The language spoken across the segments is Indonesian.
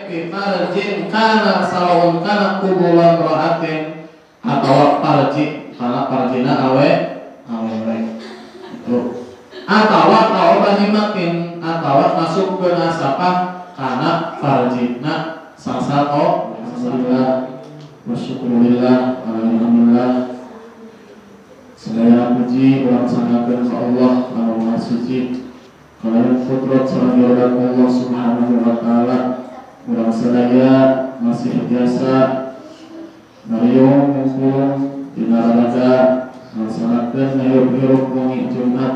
fi farjin kana salawun kana kubulan ra'atin atau farji kana farjina awe itu atau bahimatin atau masuk ke nasabah kana farjina sasao alhamdulillah wasyukurillah alhamdulillah segala puji orang sangakeun ka Allah anu Maha Suci kalian putrat sareng yaudah Allah subhanahu wa ta'ala urang sadaya masih biasa ngariung ngumpul dina raraga ngasanakeun ngayup-ngayup wengi Jumat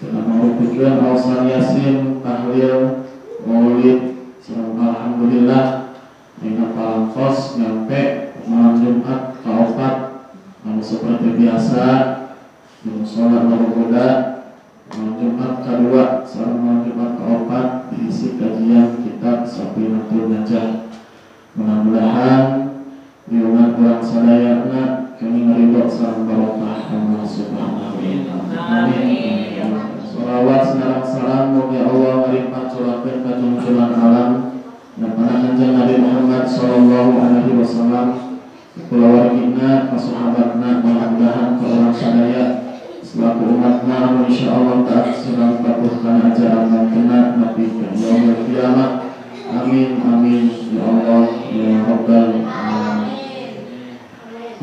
dina mangrupukeun aosan Yasin tahlil maulid sareng alhamdulillah dina palangkos nyampe malam Jumat kaopat anu seperti biasa di mushola Narogoda malam Jumat kedua sareng malam Jumat keempat diisi kajian kitab Safinatul Najah. Mudah-mudahan liungan urang sadayana kami ngridho sareng barokah Allah subhanahu wa ta'ala. Amin. Shalawat sareng salam mugi Allah ngalimpah curakeun ka junjungan alam dan para kanjeng Nabi Muhammad sallallahu alaihi wasallam keluargina, sahabatna, mudah-mudahan ke orang sadaya selaku umatna insyaallah taat sirang patuh kana ajaran dan kena nabi yaumil qiyamah. Amin amin ya Allah ya rabbal alamin.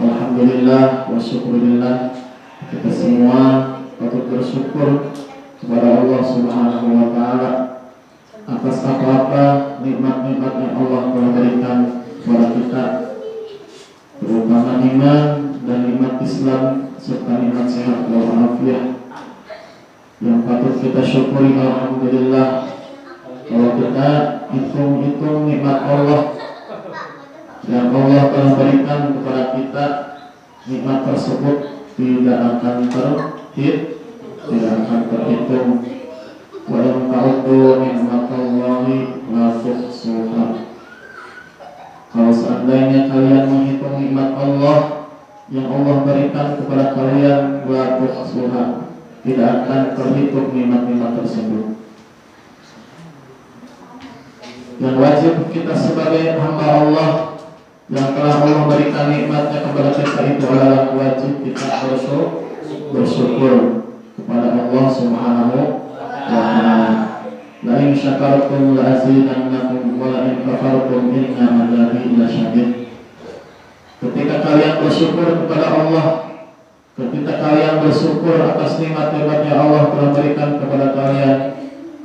Alhamdulillah wa syukurillah, kita semua patut bersyukur kepada Allah subhanahu wa ta'ala atas apa-apa nikmat-nikmat yang Allah telah berikan kepada kita, terutama iman dan nikmat Islam serta nikmat sehat walafiat yang patut kita syukuri. Alhamdulillah, kalau kita hitung-hitung nikmat Allah yang Allah telah berikan kepada kita, nikmat tersebut tidak akan terhitung. Wa in ta'uddu ni'matallahi la tuhsuha. Kalau seandainya kalian menghitung nikmat Allah yang Allah berikan kepada kalian, la tuhsuha, tidak akan terhitung nikmat-nikmat tersebut. Yang wajib kita sebagai hamba Allah yang telah Allah berikan nikmatnya kepada kita itu adalah wajib kita bersyukur kepada Allah subhanahu wa ta'ala. La in syakartum la azidannakum wa la in kafartum inna adzabi lasyadid. Ketika kalian bersyukur kepada Allah, ketika kalian bersyukur atas nikmat-nikmat yang Allah telah berikan kepada kalian,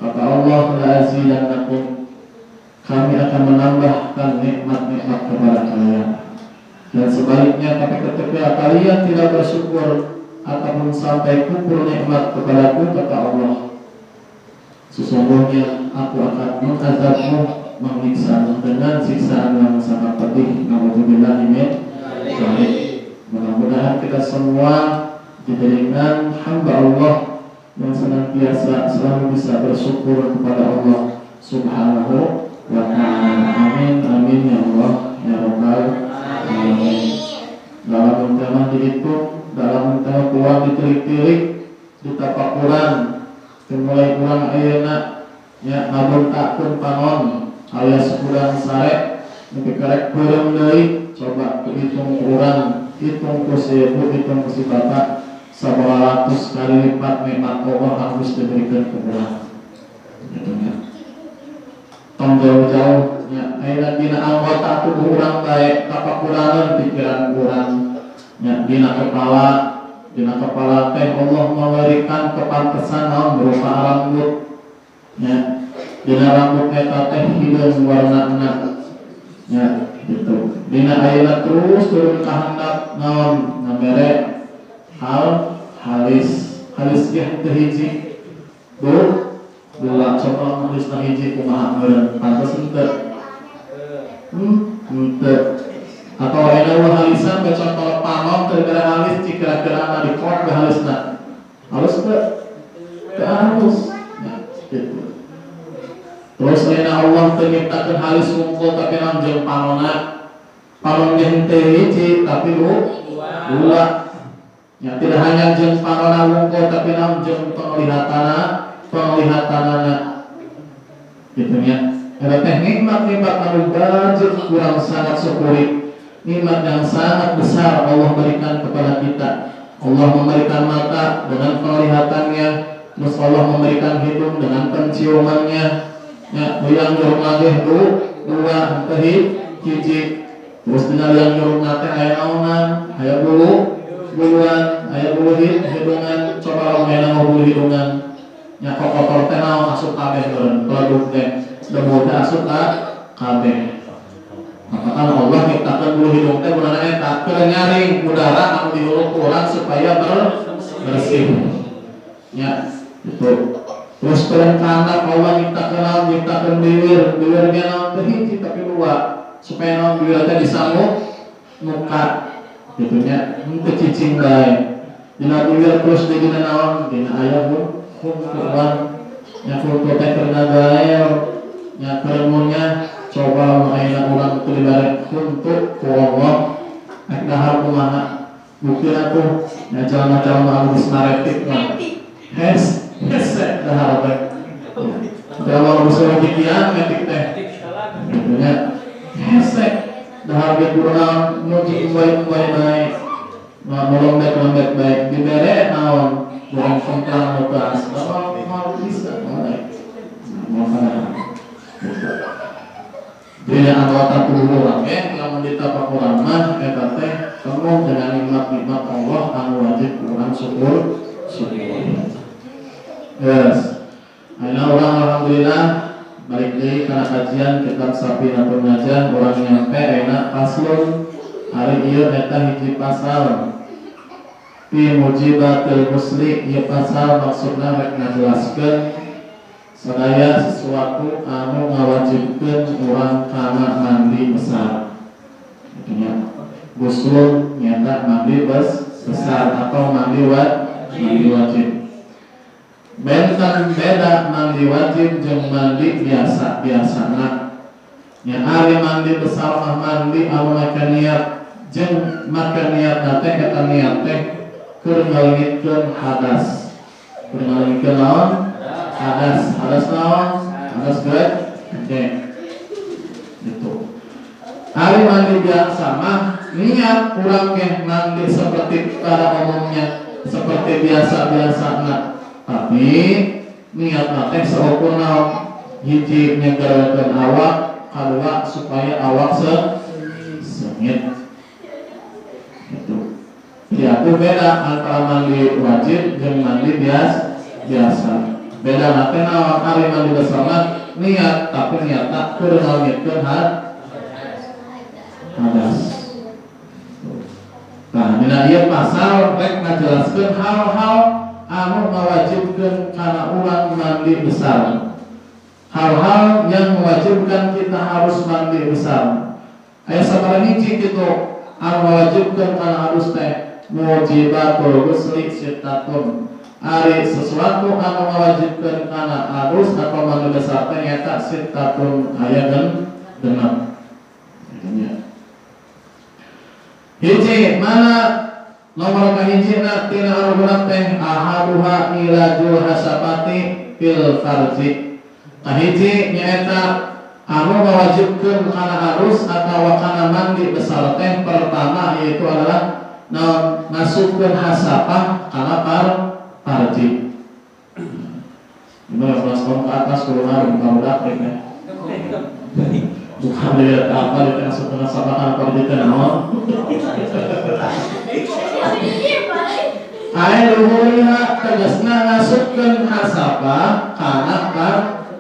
kata Allah, la azidannakum, kami akan menambahkan nikmat-nikmat kepada kalian. Dan sebaliknya, ketika kalian tidak bersyukur ataupun sampai kufur nikmat kepadaku, kata Allah, sesungguhnya aku akan mengazabmu, menyiksa dengan siksaan yang sangat pedih. Nauzubillah min dzalik. Mudah-mudahan kita semua dijadikan hamba Allah yang senantiasa selalu bisa bersyukur kepada Allah subhanahu wa ta'ala. Amin amin ya Allah ya rabbal alamin. Dalam tema dihitung, dalam tema kuat ditilik-tilik, ditapakuran, mulai kurang ayeuna nya ngabontakeun panon alias kurang sare nepi karek beureum deui. Coba hitung kurang, hitung ku sebu, hitung ku si bapak, 100 kali lipat nikmat Allah harus diberikan ke urang. Gitu ya. Tong jauh-jauh nya ayeuna dina anggota tubuh urang bae tapakurangan pikiran urang nya dina kepala teh Allah memberikan kepantesan naon berupa rambut nya dina rambut eta teh hideung warnana nya gitu. Dina ayeuna terus turun ka handap naon ngabere halis ge teu hiji dua coba halis na hiji kumaha meureun pantes henteu atau ayeuna halisan ke contoh panon gara-gara halis cikira-kira di kot halisna halus ke halus nah, gitu. Terus ayeuna Allah teu nyiptakeun halis wungkul tapi naon jeung panonna panon jeung teu hiji tapi dua ya tidak hanya jeung panonna wungkul tapi naon jeung penglihatanana gitu nya Ada teh nikmat-nikmat anu wajib kurang sangat syukuri. Nikmat yang sangat besar Allah berikan kepada kita. Allah memberikan mata dengan penglihatannya, terus Allah memberikan hidung dengan penciumannya. Ya, yang nyuruh lagi dua hiji. Terus dengan yang nyuruh nate aya naonan, aya buluan, aya bulu hidungan, coba aya bulu hidungan. Nya kotor teh naon asup kabeh meureun, produk teh mudah asup kabeh. Maka Allah nyiptakeun bulu hidung teh beunana eta keur nyaring udara anu dihirup urang supaya bersih. Ya, itu. Terus perencana Allah nyiptakeun bibir ge naon teh hiji tapi dua supaya naon bibir teh disambung muka gitu nya henteu cicing bae. Dina bibir terus dina naon dina aya kuntuan nya kuntu teh keur ngagael nya keremunnya coba ayeuna urang teu dibare kuntu ku Allah ek dahar kumaha buktina tuh nya jalma-jalma anu geus naretik mah hese dahar teh jalma anu geus kikian metik teh gitu nya hese dahar ge kurang muji umbai bae lembek baik dibere naon kurang sengkang mukas mau bisa jadi anggota tubuh orang lamun ditapak urang mah eta teh penuh dengan nikmat-nikmat Allah anu wajib urang syukur. Yes. Ayeuna urang alhamdulillah balik deui kana kajian kitab Safinatun Najah urang nyampe ayeuna paslon hari ieu eta hiji pasal fi mujibatil musli ieu pasal maksudna rek ngajelaskeun sadaya sesuatu anu ngawajibkeun urang kana mandi besar. Artinya gusul nyata mandi besar atau mandi wajib. Benten beda mandi wajib jeung mandi biasa-biasana. Nya ari mandi besar mah mandi anu make niat jeung make niat teh eta niat teh keur ngaleungitkeun hadas. Keur ngaleungitkeun naon? Hadas naon? Hadas gede. Gitu. Ari mandi biasa mah niat kurang ke mandi seperti pada umumnya seperti biasa-biasana. Tapi niat teh saukur naon? Hiji nyegerkeun awak, kadua supaya awak sengit. Gitu. Jadi aku beda antara mandi wajib jeung mandi biasa. Beda nate naon ari mandi bersama niat tapi niatna keur ngaleungitkeun hadas. Nah, dina ieu pasal rek ngajelaskeun hal-hal anu mewajibkeun kana urang mandi besar. Hal-hal yang mewajibkan kita harus mandi besar. Aya sabaraha hiji kitu anu mewajibkeun kana harus teh mujibatul ghusli sittatun. Ari sesuatu anu mewajibkeun kana harus atau mandi besar teh nyata sittatun aya genep. Hiji mana nomor kahijina tina anu genep teh ahaduha ilajul hasapati fil farji. Kahiji nyaeta anu mewajibkeun kana harus atau kana mandi besar teh pertama yaitu adalah naon masukkeun hasapah kana farji. Gimana kelas ke atas kurang kalau dapat ya. Bukan lihat apa di masukkeun hasapah kana farji teh naon? Aya luhurna tegasna ngasupkeun hasapah kana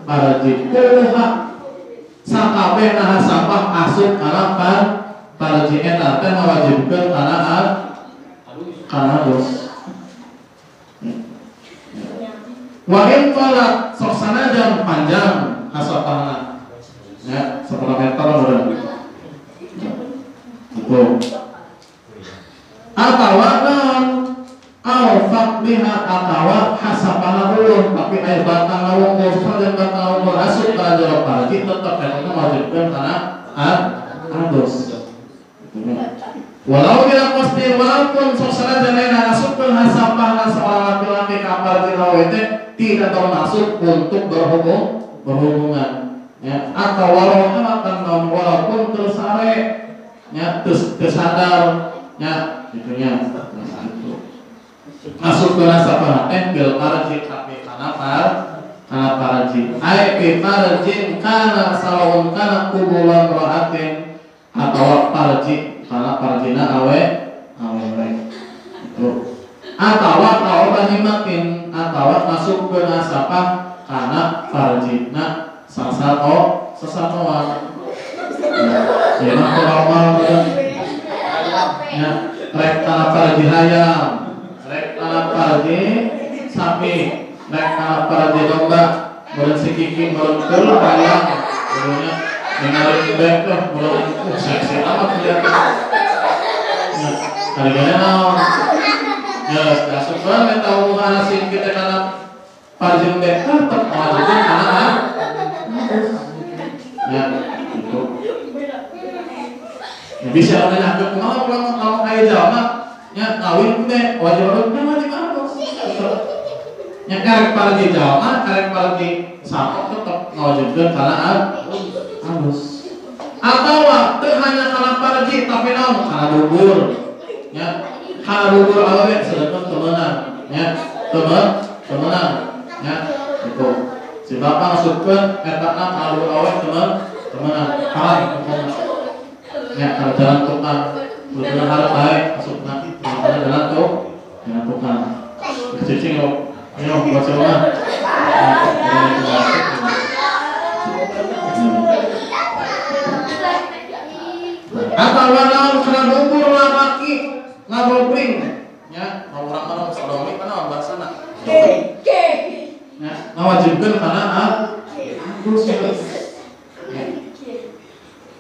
farji. Kumaha sakabehna hasapah asup kana farji eta teh mawajibkeun kana harus. Wa in qala soksana jam panjang hasapahna. Ya, 10 meter meureun. Itu. Atawa naon? Al biha atawa hasapana ulun tapi aya batang lawung kosong dan batang lawung asup kana jero farji tetep eta mawajibkeun kana harus. Walau bila pasti walaupun soksana janena nasukkeun hasapahna seorang laki-laki ka farji lawe teh tidak termasuk untuk berhubungan. ya atau walaupun terus sare ya terus sadar ya itunya masuk ke nasabah bil farji tapi karena farji ai bi farjin kana sawun kana kubulan ra'atin atau farji karena farjina awe itu atau bahimatin atau masuk ke nasabah karena farjina sesatuan ya normal ya rek kana farji hayam rek kana farji sapi rek kana farji domba bulan sikiki bulan keur hayam bulannya dengarin baik lah bulan seksi amat kelihatan ya kadang-kadang naon ya dasar banget tahu harasin kita kana farji baik tetep wajibnya kana ya itu ya bisa ada aku kalau kayak jamaah ya kawin teh wajib orangnya mah di mana bos ya karek pargi jamaah karek pargi sama tetap ngawajibkeun karena halus atau teu hanya karena pargi tapi naon karena dubur ya karena dubur awewe sedangkan temenan ya temenan ya itu si bapak masukkan etakna alu awet temenan haram ya kalau jalan tukang betul harus baik masukna kalau jalan tukang cicing lo ayo buat semua atau walau karena dubur laki ngabobring ya mau orang mana sodomi kana bahasana ya ngawajibkeun kana harus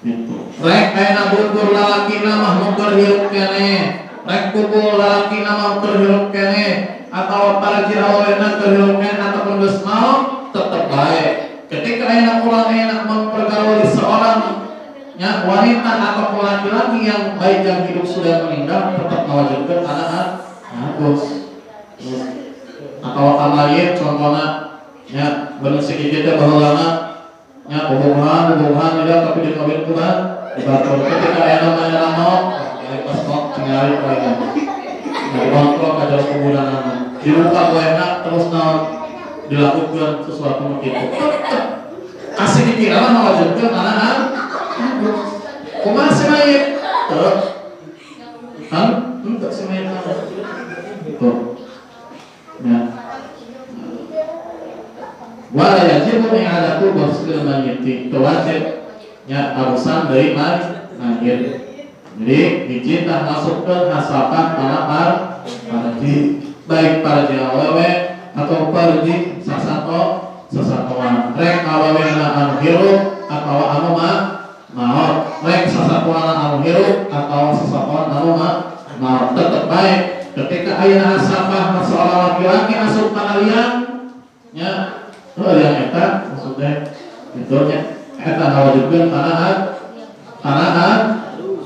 gitu. Rek ayeuna bubur lalakina mah mungker hirup keneh. Rek bubur lalakina mah mungker hirup keneh atau parji awena keur hirup keneh ataupun geus mau tetep bae. Ketika ayeuna ulah enak mempergauli seorang ya wanita ataupun laki-laki yang baik yang hidup sudah meninggal tetap mewajibkan anak bagus. Atau kamarin contohnya ya bener sedikit bahwa ya hubungan tidak tapi dikawin Tuhan dibatur ketika ayah namanya mau dari pas mau tinggal kawin dari kontrol kajar kuburan dibuka enak terus dilakukan sesuatu begitu kasih dikira mewajibkan anak kumaha sih mayit kan untuk si mayit itu ya wala yajibu i'adatu ghusl mayyit wajib nya arusan dari mayit jadi hiji tah masukkeun hasapah kana parji baik parji awewe atau parji sasatoan rek awewena anu hirup atau anu maot rek sasatoan anu hirup atau sasatoan anu maot tetep baik ketika ayeuna hasapah seorang laki-laki asup kana liang nya yang eta maksudnya itu nya eta ngawajibkeun kana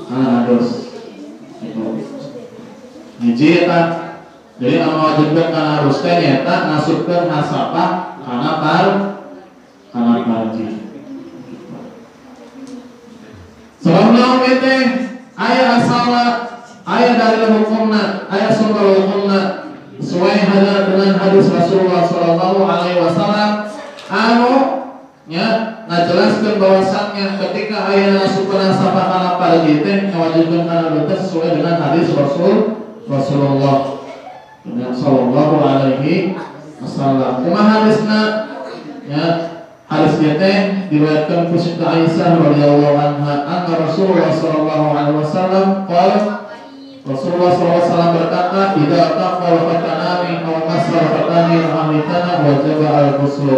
harus itu hiji eta jadi ngawajibkeun kana harus teh nyata ngasupkeun hasapah kana parji sebabna oge aya asala aya dari hukumna aya sumber hukumna sesuai dengan hadis Rasulullah sallallahu alaihi wasallam anu nya ngajelaskeun bahwasannya ketika aya nasukeun nasabah kana parji teh ngawajibkeun kana dosa sesuai dengan hadis Rasulullah sallallahu alaihi wasallam. Kumaha hadisna ya hadis teh diriwayatkeun ku Siti Aisyah radhiyallahu anha anna Rasulullah sallallahu alaihi wasallam qala Rasulullah SAW berkata, "Idza taqal fatanami aw masal fatani al-hitana wajib al-ghusl."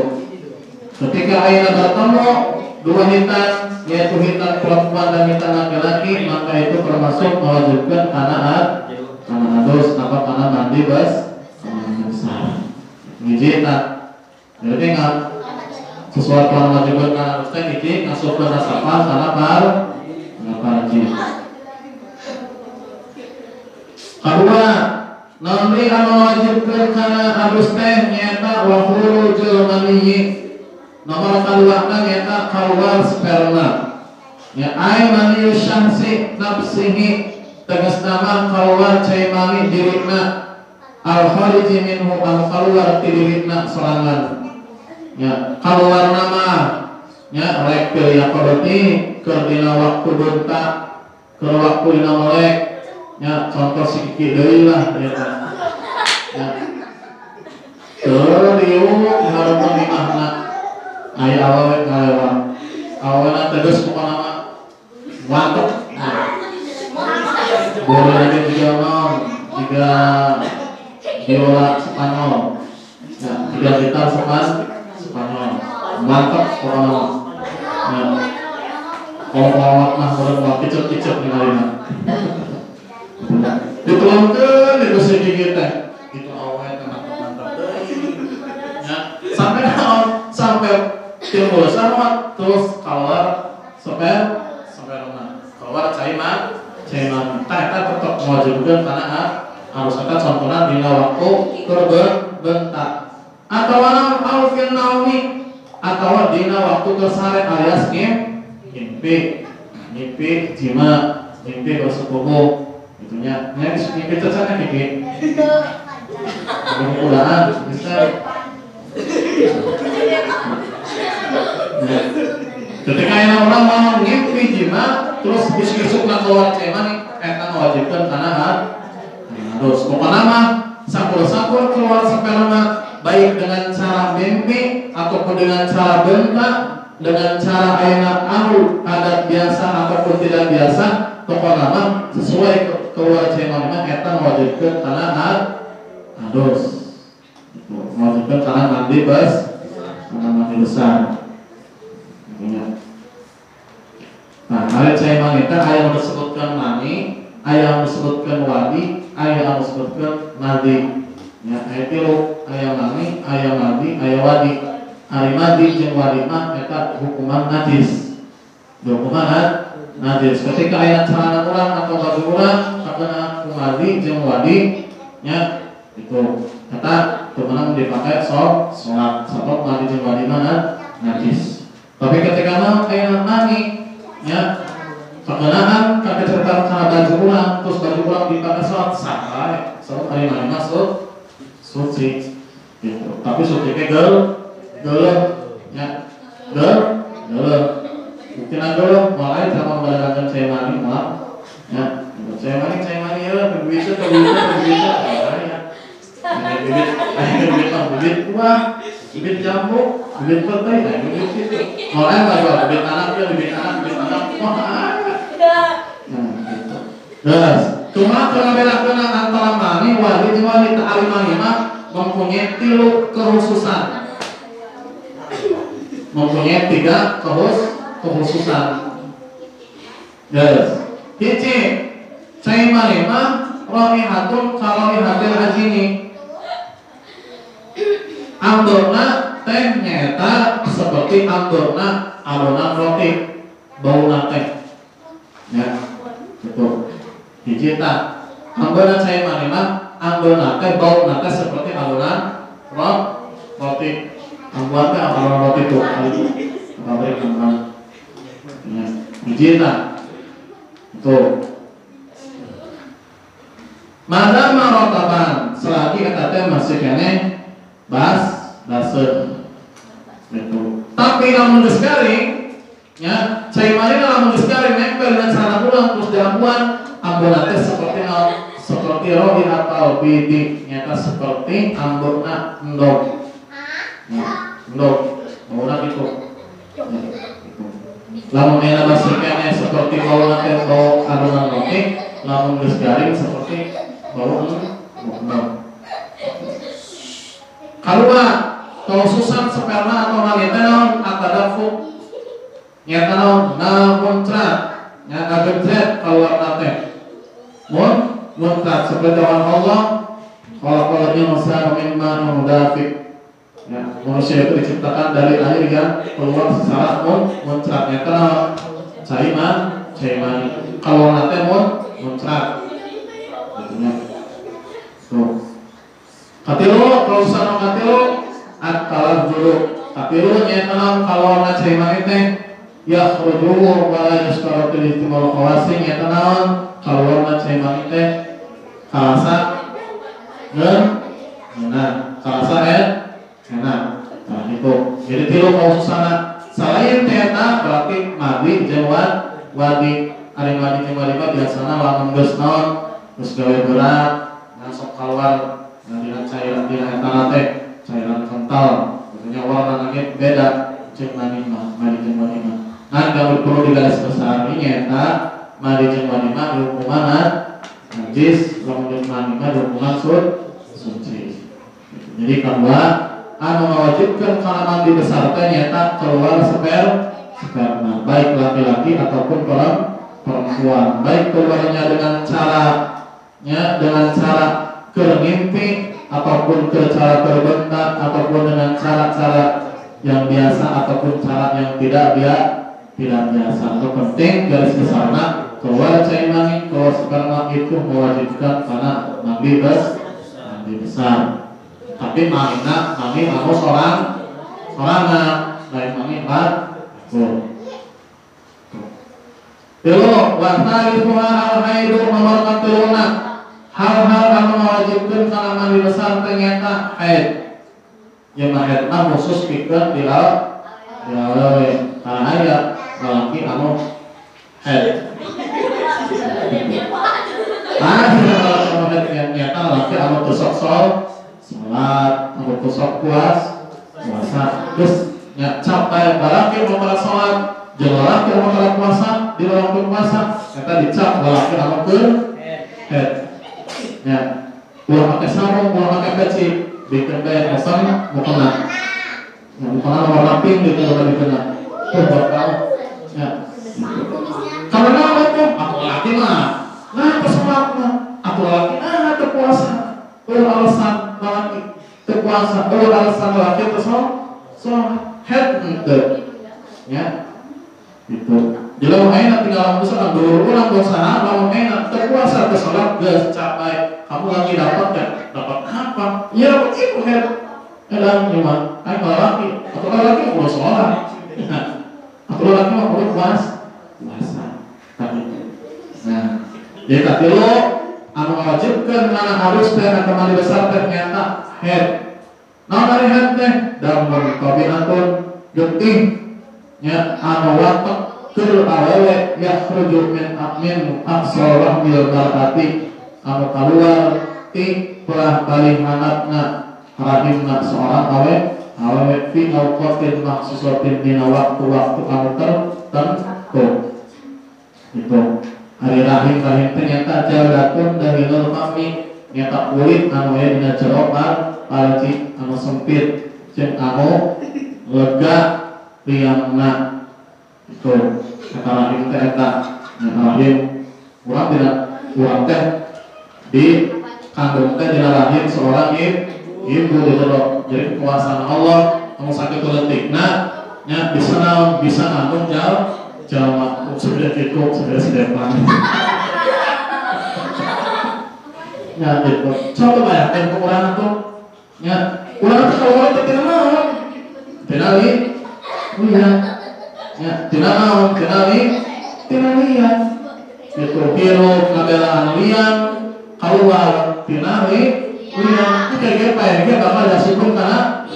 Ketika ayeuna bertemu dua hitan, yaitu hitan perempuan dan hitan laki-laki, maka itu termasuk mewajibkan kana hados, apa kana mandi besar. Hiji hitan. Jadi ingat sesuatu yang mewajibkan kana hados teh hiji ngasupkeun nasabah kana parji. Kedua, nanti anu wajibkeun kana harus teh nyaeta wa khurujul maniyyi Nomor kaluarna nyata keluar sperma. Ya ai mani syamsi nafsihi tegas nama keluar cai mani dirina al khariji minhu al keluar ti dirina sorangan. Ya keluar nama ya rek teu yakodoti keur dina waktu bunta keur waktu dina melek ya contoh sikiki deui lah ya teu riuk hareupeun imahna aya awewe kalewat awalna tegas pokona mah mantep boleh lagi juga non juga biola Spanyol ya tiga gitar Spanyol mantep pokona mah ya kolak mah urang kicep-kicep ningalina dituangkeun di besi gigi teh itu awet mantap ya sampai naon sampai timbul sama terus keluar sampai rumah keluar caiman tak tetap mewajibkan karena harus ada contohnya dina waktu bentak atau alfin naumi atau dina waktu kesare alias ngimpi jima ngimpi bersepupu itunya ngimpi cacatnya gigi mudah-mudahan bisa ketika yang orang mau ngimpi jima terus besok keluar caiman eta mewajibkan karena harus pokoknya mah sakur keluar sperma baik dengan cara mimpi ataupun dengan cara bentak dengan cara enak adat biasa ataupun tidak biasa pokoknya mah sesuai keluar caiman mah eta mewajibkan karena harus mewajibkan karena mandi besar. Nah, ayat caiman itu ayat yang disebutkan mani, ayat yang disebutkan wadi, ayat yang disebutkan nadi. Ya, ayat itu ayat mani, ayat nadi, ayat wadi. Ari madi jeung wadi mah eta hukuman najis. Hukuman najis. Ketika ayat celana urang atau baju urang kakena madi jeung wadi, ya itu eta temenan dipakai sholat madi jeung wadi mah najis. Tapi ketika mah ayat mani ya perkenaan kakek cerita karena baju ulang terus baju ulang dipakai sholat sampai hari mana masuk suci gitu. Tapi sucinya gelap ya mungkin gelap mulai sama mengadakan saya mani maaf ya saya mani ya berbisa bibit kuah bibit jambu bibit petai bibit itu mulai apa bibit anak wah terus cuma perbedaan antara mani wadi jeung wanita alimani mah mempunyai 3 kekhususan mempunyai 3 kekhususan yes hiji cai mani mah rohihatun kalorihatil ajini amborna teh nyata seperti amborna adonan roti bauna teh ya betul hiji ta amborna cai mani mah amborna teh bauna teh seperti adonan roti amborna teh adonan roti tuh pabrik amborna ya hiji ta tuh mana marotaban selagi eta teh masih kene dasar gitu. Tapi lamun geus garing ya cai mani lamun geus garing nempel dan sarana ulang terus diambuan ambona teh seperti roti atau bidi nyata seperti ambona endog ya endog mau gitu lamun ena basikeun seperti bau teh bau adonan roti lamun geus garing seperti bau endog. Kalua khususan sperma atau mani teh naon atadafu nyata naon muncrat nya ngagejret keluar teh muncrat seperti Allah khalaqal insana mimma mudafiq ya manusia itu diciptakan dari air yang keluar secara muncrat nyata naon cai mani keluar teh muncrat artinya tuh katilu kalau sana katilu at-talab dulu tak katilu nyata kalau na cai mani teh ya khruju wala yuskaratu istimal khawasi nyata kalau na cai mani teh kalasa kalasa enak. Nah itu jadi tilu kaususana selain ternyata berarti madi jawab wadi ari madi jeung wadi biasana lamun geus naon geus gawe berat masuk keluar dina cairan dina eta teh cairan kental biasanya warna nangit beda jeung madi jeung wadi mah nah gawe perlu digaris besar ieu eta madi jeung wadi mah hukumanna najis lamun jeung madi mah hukuman suci. Jadi kedua anu mewajibkan kana mandi besar teh nyata keluar sperma baik laki-laki ataupun perempuan, baik keluarnya dengan cara kermimpi ataupun ke cara terbentak ataupun dengan cara-cara yang biasa ataupun cara yang tidak biasa. Yang penting garis besarnya keluar cai mani keluar sperma itu mewajibkan karena mandi besar. Tapi mami mau sorangan lain mami Tilu wasali semua al-haidu nomor keturuna hal-hal anu mewajibkeun kana mandi besar ternyata haid. Yang haid mah khusus pikeun di awewe karena aya lalaki anu haid. Kalau ternyata lalaki anu teu sok salat anu teu sok puasa terus nya capai lalaki mau para salat jeung lalaki anu para puasa di dalam puasa eta dicap lalaki anu keur head nya ulah make sarung ulah make peci bikin kayak kosong mukena warna pink di kena tuh buat kamu ya kalau nama itu aku laki mah nah kesemak aku laki terpuasa alasan laki terpuasa alasan laki head itu ya itu jadi mau enak tinggal misalkan dulu ulang dosa mau enak terpuasa kesolat gak capai kamu lagi dapat apa ya dapat itu head dan cuma kalau laki atau laki mau sholat atau laki mau puasa nah jadi tadi lo anu mewajibkan mana harus teh atau mandi besar ternyata head nah dari head teh dalam kombinatun getih nya anu watak kul awewe yakhruju min aqsarah bil mar'ati anu keluar ti pelah bali hanatna rahimna seorang awewe fi awqatin maksusatin dina waktu-waktu anu tertentu itu hari rahim ternyata jalatun dari fami nyata kulit anu aya dina jero palci anu sempit jeung anu lega liangna itu kata rahim teh eta rahim urang teh di kandung teh dina rahim seorang ibu di jero jadi kekuasaan Allah anu sakit leutikna nya bisa nanggung jalma sudah cukup sudah sedepan ya gitu coba bayangkan ukuran itu ya ukuran itu kalau orang tidak mau tenali ya tidak mau tenali ya itu hirup ngabelaan liang keluar tenali liang itu kayak apa ya dia bakal dasipun karena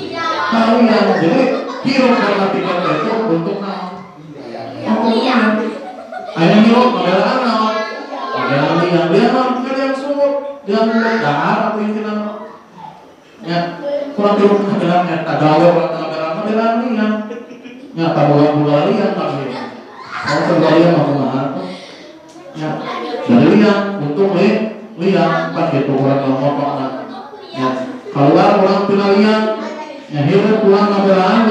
liang jadi hirup karena tiga itu untuk ayam hirup ngabelaan naon ngabelaan liang dia mah yang sumur dia dahar atau intinya ya kurang hirup ngabelaan eta gawe urang ngabelaan liang nya tabulan liang tapi kalau tergaya mah kumaha ya dari liang untuk liang kan gitu urang ngomongna ya keluar urang tina liang ya hirup urang ngabelaan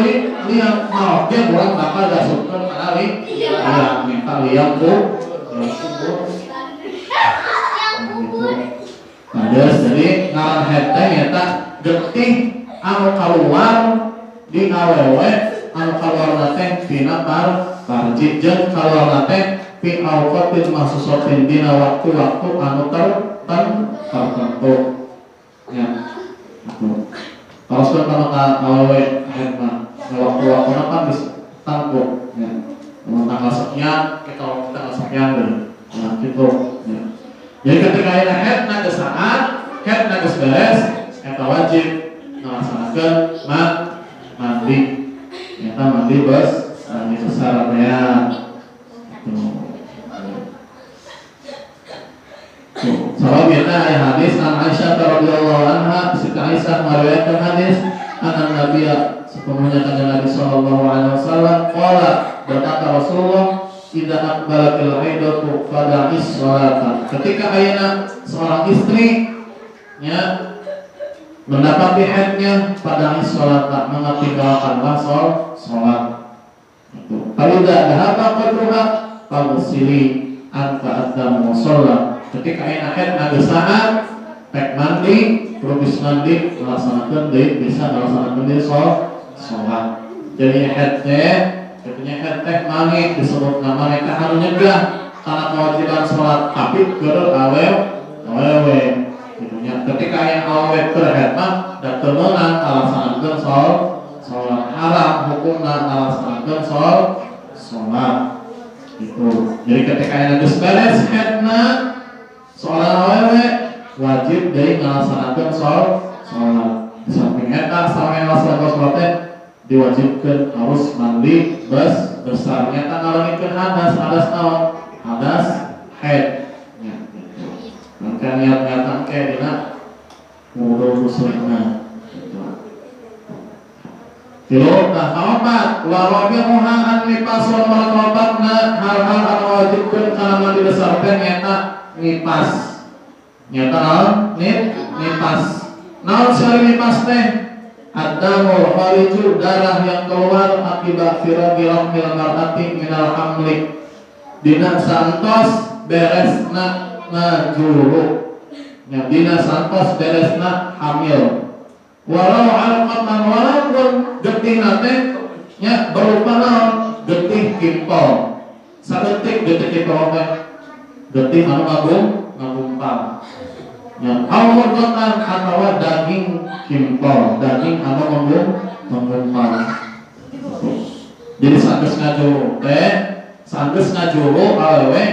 liang mau ge urang bakal dasupkeun kana liang minta liang tuh nah jadi ngaran head teh nyata getih anu keluar di awewe anu keluar teh tina parji jeung keluar teh fi awqatin mahsusatin dina waktu-waktu anu tertentu ya teruskeun kana awewe head mah waktu-waktu apa bisa tangguh ya. Tanggal sekian kita tanggal sekian deh nah gitu ya. Jadi ketika ada head geus saat head geus beres eta wajib ngalaksanakeun mandi eta mandi bos mandi besar ya Sahabat kita ayat hadis an Aisyah radhiyallahu anha Siti Aisyah meriwayatkan hadis anak Nabi sepenuhnya kanjeng Nabi sallallahu alaihi wasallam qala berkata Rasulullah idza aqbalatil haidatu fada'is sholata ketika ayeuna seorang istri ya mendapati haidnya fada'is sholata mengatinggalkanlah sholat itu fa'idza dhahaba qadruha faghsili anta addamu sholat ketika ayeuna haid ngageusaan pek mandi terus mandi melaksanakan deui bisa melaksanakan deui sholat jadi haid teh katanya haid teh mangit disebut nama mereka harus nyegah karena kewajiban sholat tapi keur awewe gitunya ketika yang awewe keur haid mah da teu meunang ngalaksanakeun sholat haram hukumna ngalaksanakeun sholat gitu jadi ketika yang geus beres haidna seorang awewe wajib dari melaksanakan sholat di samping eta sampai melaksanakan sholat teh diwajibkan harus mandi besarnya ngalangikeun hadas naon hadas haid ya gitu maka niat-niatan ke dina wudu muslimna Kilo kaopat warabi'uha an lipasul marqabatna hal-hal anu wajibkeun kana mandi besar teh nyata nipas nyata nipas naon sari nipas teh adamul khariju darah yang keluar akibat firagil mar'ati minal hamli dina santos beresna ngajuru nya dina santos beresna hamil walau alqatan walaupun getihna teh nya berupa naon getih kimpol saeutik getih kimpol teh getih anu ngagumpal ya awuratan atawa daging kimpol daging anu menggumpal jadi sageus ngajuru teh sageus ngajuru awewe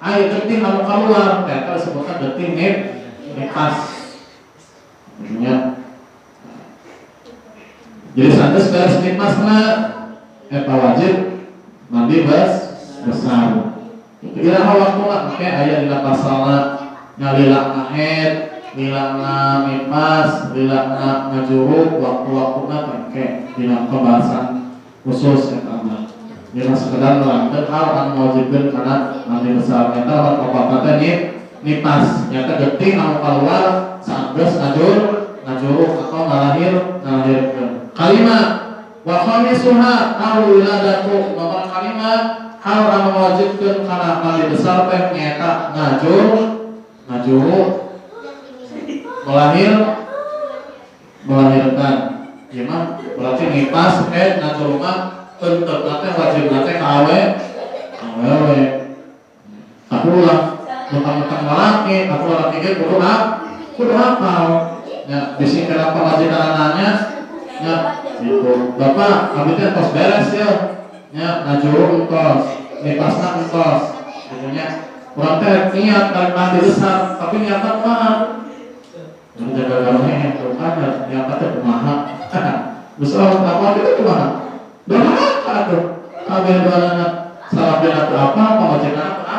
aya getih anu kaluar teh eta disebutna getih nipas nya jadi sageus beres nipasna eta wajib mandi besar iraha waktuna make aya dina pasalna nyalilakna haid lilakna nipas lilakna ngajuruk waktu-waktuna make dina pembahasan khusus eta mah dina sekedar nerangkeun hal anu mawajibkeun kana mandi besar eta apa teh nipas nyata getih anu kaluar sageus ngajuruk atau ngalahirkeun kalimat wa khamisuha aw wiladatu nomor kalimat hal anu mewajibkeun kana mandi besar teh nyaeta ngajuru melahirkan gimana berarti nipas ngajuru mah tentang teh wajib teh awewe tapi ulah mentang-mentang laki atau laki ge kudu hafal ya bisi kenapa wajib anaknya ya gitu bapak abdi teh tos beres ya nya ngajuru entos nipasna entos gitu nya urang teh niat tarik mandi besar tapi niatan kumaha jadi jaga garunya yang ada niatan teh kumaha besar apa itu kumaha doa atuh kabeh doana salabna atau apa pamajikan apa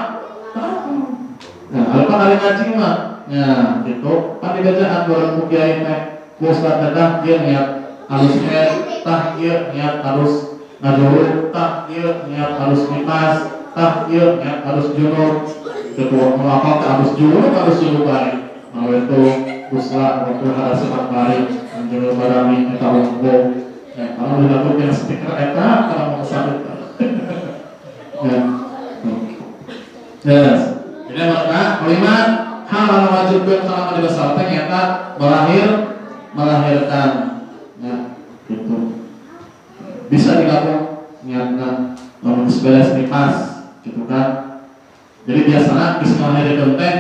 nah alpa kali ngaji mah ya gitu kan dibacaan urang kiai teh ustaz teh dia niat harus tahir niat harus ngajuru tahir niat harus nipas tahir niat harus junub ketua melapor harus junub bari mau itu uslah waktu ada sepat bari menjunub barami eta lombo ya kalau dilakukan stiker eta kalau mau sabut ya yes jadi maka kalimat hal yang wajibkeun kana mandi besar teh nyata melahirkan ya gitu bisa digabung niatna lamun beres nipas gitu kan jadi biasanya geus ngalahirkeun teh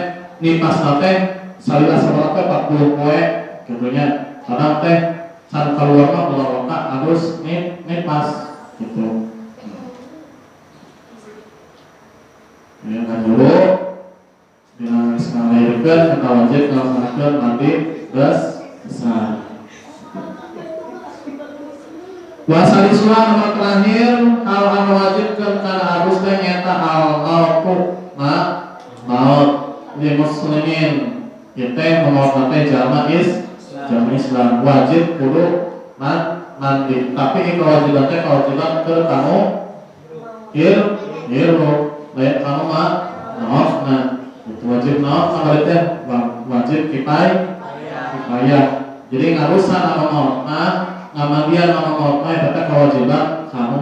nipasna teh salila sabaraha 40 poe gitu nya kadang teh can kaluar mah 2 rakaat harus nipas gitu. Ya kan dulu dengan melahirkan kita wajib melaksanakan mandi besar. Puasa di surah nomor terakhir hal anu wajibkan karena harus nyata al maut li muslimin kita mau teh jama Islam wajib kudu mandi tapi kewajiban teh kewajiban ke kamu hiru lain kamu maaf itu wajib maaf sama teh wajib kifayah jadi ngarusan apa maaf ngamandian sama maut tetap kewajiban kamu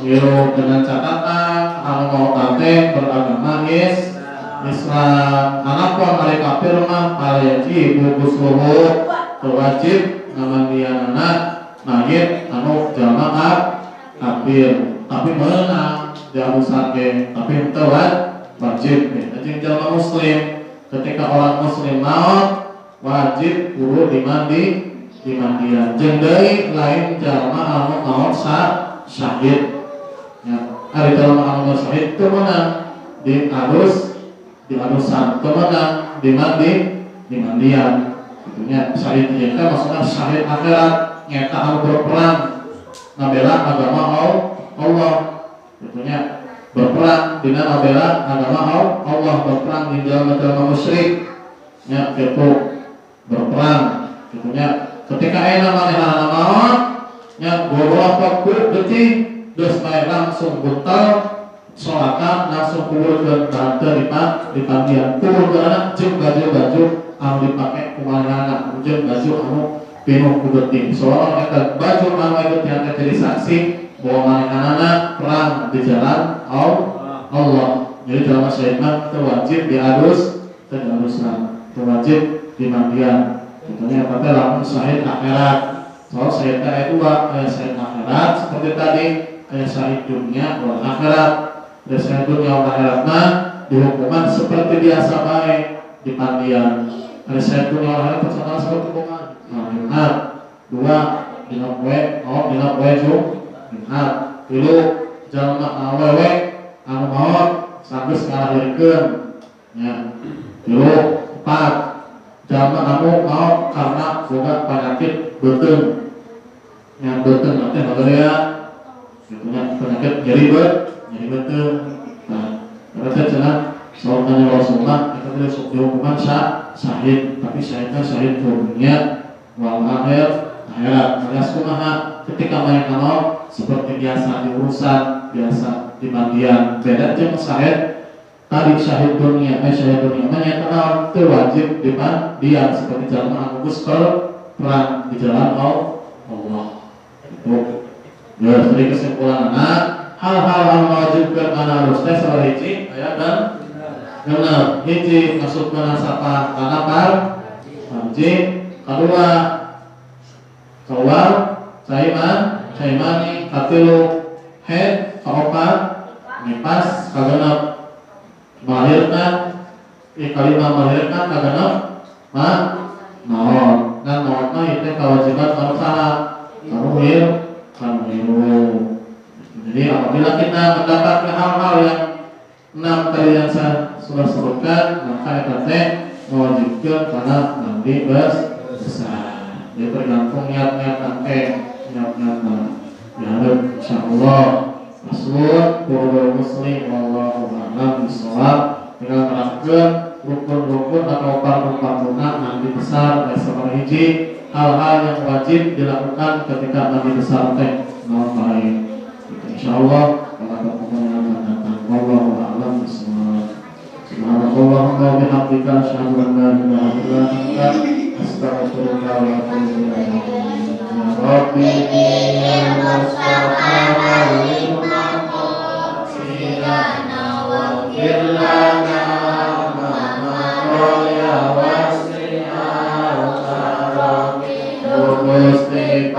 hiru dengan catatan kamu mau tante beragama Islam anak pun kali kafir mah kali buku suhu wajib ngamandian anak mayit anu jamaah kafir tapi menang jauh sakit tapi itu wajib jadi jamaah muslim ketika orang muslim maut wajib kudu dimandian jeung deui lain jalma anu maot syahid ya ari jalma anu syahid teu meunang diadusan teu meunang dimandian gitunya syahid ieu teh maksudna syahid akhirat nyata anu berperang ngabela agama Allah gitunya berperang dina ngabela agama Allah berperang di jalma-jalma musyrik nya kitu berperang gitunya ketika enak manehana maot nya boboah pakku geuting geus bae langsung buntal salatan langsung kuburkeun tante di pandian kuburkeun jeung baju-baju anu dipake ku manehana jeung baju anu pinuh ku geuting soalna eta baju anu itu teh jadi saksi bahwa manehana perang di jalan Allah jadi dalam syahid mah teu wajib diadus teu wajib dimandian tentunya kata lamun syahid akhirat soal syahid dua syahid akhirat seperti tadi syahid dunia wal akhirat dan syahid dunia wal akhirat mah dihukuman seperti biasa baik di pandian ada syahid dunia wal akhirat persoalan seperti hukuman Jumat dua dina poe Jumat tilu jalma awewe anu maot sageus ngalahirkeun nya tilu 4 jalma anu maot karena boga penyakit beuteung yang beuteung teh bagaya gitunya penyakit nyeri beuteung nah berarti cenah saumana Rasulullah eta teh sok dihukuman syahid tapi syahidna syahid dunia wal akhirat alias kumaha ketika mereka maot seperti biasa diurusan biasa di mandian beda jeung syahid tadi syahid dunia menyatakan itu wajib dimandian seperti jalma anu geus perang di jalan Allah itu ya dari kesimpulanna hal-hal anu wajibkeun kana harus teh sabaraha aya dan benar hiji masukkeun sapa kana wajib kedua kawal caimani katilu head kaopat nipas kagenep melahirkan kalimat melahirkan kagenep maot dan maot mah itu kewajiban manusia kamu jadi apabila kita mendapatkan hal-hal yang 6 tadi yang saya sudah sebutkan maka itu mewajibkan karena mandi besar jadi tergantung niat-niat nanti niat-niat ya insyaallah Rasul Purwal Muslim wallahu a'lam bishawab dengan menerapkan rukun-rukun atau pardu-parduna mandi besar dan seperti hiji hal-hal yang wajib dilakukan ketika mandi besar teh naon bae insyaallah pada pertemuan yang akan datang wallahu a'lam bishawab subhanallahumma wa bihamdika asyhadu an la ilaha illa anta astaghfiruka wa atubu ilaik ya rabbi ya mustafa Irlana mama ya wasi'al karam Gusti